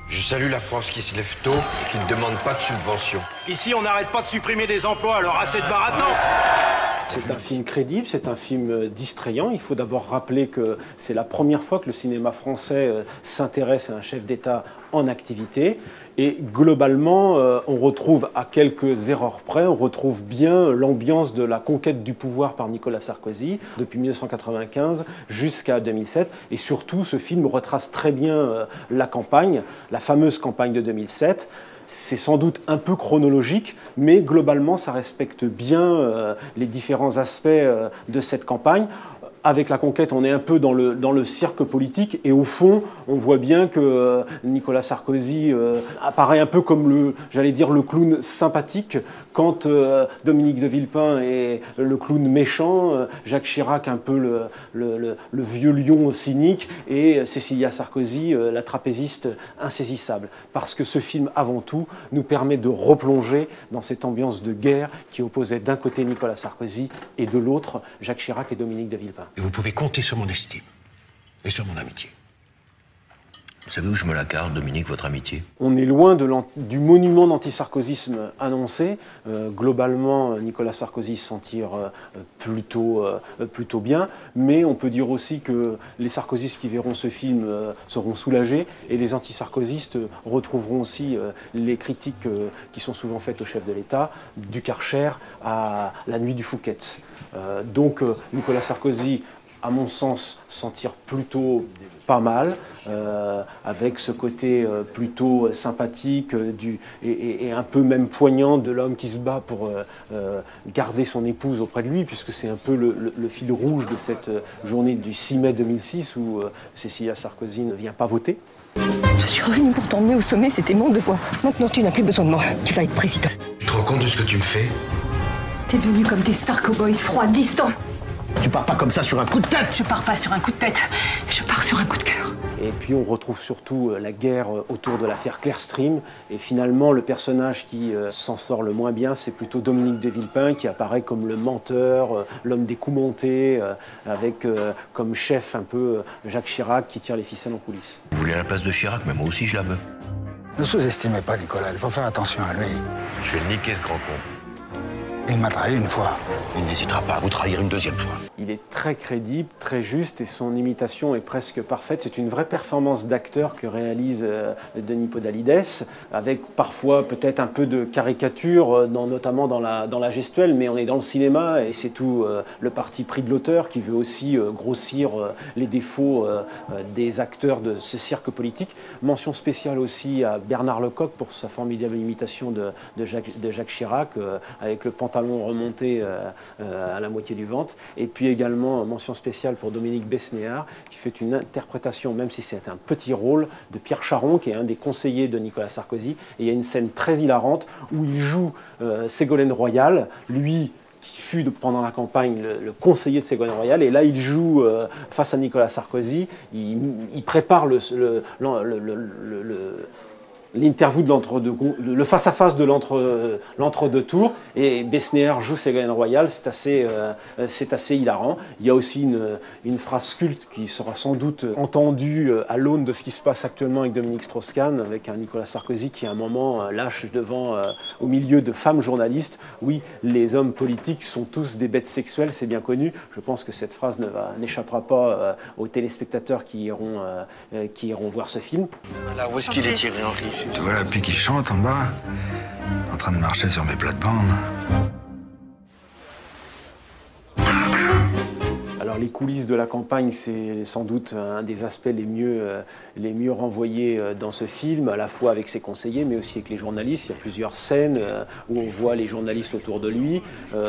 Je salue la France qui se lève tôt et qui ne demande pas de subvention. Ici, on n'arrête pas de supprimer des emplois, alors assez de baratin. C'est un film crédible, c'est un film distrayant. Il faut d'abord rappeler que c'est la première fois que le cinéma français s'intéresse à un chef d'État en activité. Et globalement, on retrouve, à quelques erreurs près, on retrouve bien l'ambiance de la conquête du pouvoir par Nicolas Sarkozy, depuis 1995 jusqu'à 2007. Et surtout, ce film retrace très bien la campagne, la fameuse campagne de 2007. C'est sans doute un peu chronologique, mais globalement, ça respecte bien les différents aspects de cette campagne. Avec la conquête, on est un peu dans le cirque politique et au fond, on voit bien que Nicolas Sarkozy apparaît un peu comme j'allais dire, le clown sympathique quand Dominique de Villepin est le clown méchant, Jacques Chirac un peu le vieux lion cynique et Cécilia Sarkozy, la trapéziste insaisissable. Parce que ce film, avant tout, nous permet de replonger dans cette ambiance de guerre qui opposait d'un côté Nicolas Sarkozy et de l'autre Jacques Chirac et Dominique de Villepin. Et vous pouvez compter sur mon estime et sur mon amitié. Vous savez où je me la garde, Dominique, votre amitié? On est loin du monument d'antisarkozysme annoncé. Globalement, Nicolas Sarkozy s'en tire plutôt bien, mais on peut dire aussi que les sarkozystes qui verront ce film seront soulagés et les antisarkozystes retrouveront aussi les critiques qui sont souvent faites au chef de l'État, du Karcher à la nuit du Fouquet's. Donc Nicolas Sarkozy, à mon sens, s'en tire plutôt pas mal, avec ce côté plutôt sympathique et un peu même poignant de l'homme qui se bat pour garder son épouse auprès de lui, puisque c'est un peu le fil rouge de cette journée du 6 mai 2006 où Cécilia Sarkozy ne vient pas voter. Je suis revenue pour t'emmener au sommet, c'était mon devoir. Maintenant, tu n'as plus besoin de moi. Tu vas être président. Tu te rends compte de ce que tu me fais? T'es venu comme des Sarko-boys froids, distants. Tu pars pas comme ça sur un coup de tête! Je pars pas sur un coup de tête, je pars sur un coup de cœur. Et puis on retrouve surtout la guerre autour de l'affaire Clearstream. Et finalement, le personnage qui s'en sort le moins bien, c'est plutôt Dominique de Villepin, qui apparaît comme le menteur, l'homme des coups montés, avec comme chef un peu Jacques Chirac qui tire les ficelles en coulisses. Vous voulez la place de Chirac, mais moi aussi je la veux. Ne sous-estimez pas Nicolas, il faut faire attention à lui. Je vais le niquer, ce grand con. Il m'a trahi une fois. Il n'hésitera pas à vous trahir une deuxième fois. Il est très crédible, très juste et son imitation est presque parfaite. C'est une vraie performance d'acteur que réalise Denis Podalides, avec parfois peut-être un peu de caricature, notamment dans la gestuelle, mais on est dans le cinéma et c'est tout le parti pris de l'auteur qui veut aussi grossir les défauts des acteurs de ce cirque politique. Mention spéciale aussi à Bernard Lecoq pour sa formidable imitation de Jacques Chirac, avec le pantalon remonté à la moitié du ventre. Et puis également mention spéciale pour Dominique Besnéard qui fait une interprétation, même si c'est un petit rôle, de Pierre Charon qui est un des conseillers de Nicolas Sarkozy. Et il y a une scène très hilarante où il joue Ségolène Royal, lui qui fut pendant la campagne le conseiller de Ségolène Royal, et là il joue face à Nicolas Sarkozy, il prépare l'interview de le face-à-face de l'entre-deux tours, et Besnéard joue Ségolène Royal, c'est assez hilarant. Il y a aussi une phrase culte qui sera sans doute entendue à l'aune de ce qui se passe actuellement avec Dominique Strauss-Kahn, avec un Nicolas Sarkozy qui à un moment lâche au milieu de femmes journalistes: oui, les hommes politiques sont tous des bêtes sexuelles, c'est bien connu. Je pense que cette phrase n'échappera pas aux téléspectateurs qui iront voir ce film. Là, où est-ce qu'il est tiré, Henri? Tu vois la pluie qui chante en bas, en train de marcher sur mes plates-bandes. Alors les coulisses de la campagne, c'est sans doute un des aspects les mieux renvoyés dans ce film, à la fois avec ses conseillers, mais aussi avec les journalistes. Il y a plusieurs scènes où on voit les journalistes autour de lui.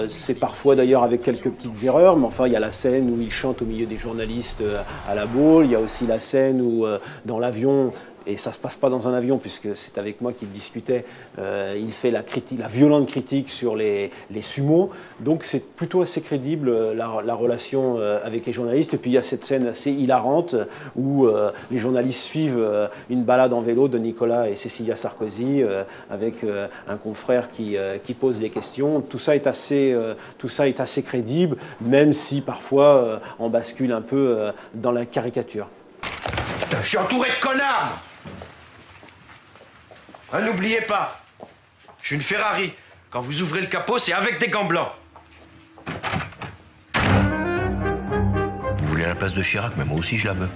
C'est parfois d'ailleurs avec quelques petites erreurs, mais enfin il y a la scène où il chante au milieu des journalistes à la Baule. Il y a aussi la scène où dans l'avion, et ça ne se passe pas dans un avion puisque c'est avec moi qu'il discutait, il fait la violente critique sur les sumos. Donc c'est plutôt assez crédible la relation avec les journalistes. Et puis il y a cette scène assez hilarante où les journalistes suivent une balade en vélo de Nicolas et Cécilia Sarkozy avec un confrère qui pose les questions. Tout ça est assez crédible, même si parfois on bascule un peu dans la caricature. Putain, je suis entouré de connards! Hein, n'oubliez pas, je suis une Ferrari. Quand vous ouvrez le capot, c'est avec des gants blancs. Vous voulez la place de Chirac, mais moi aussi je la veux.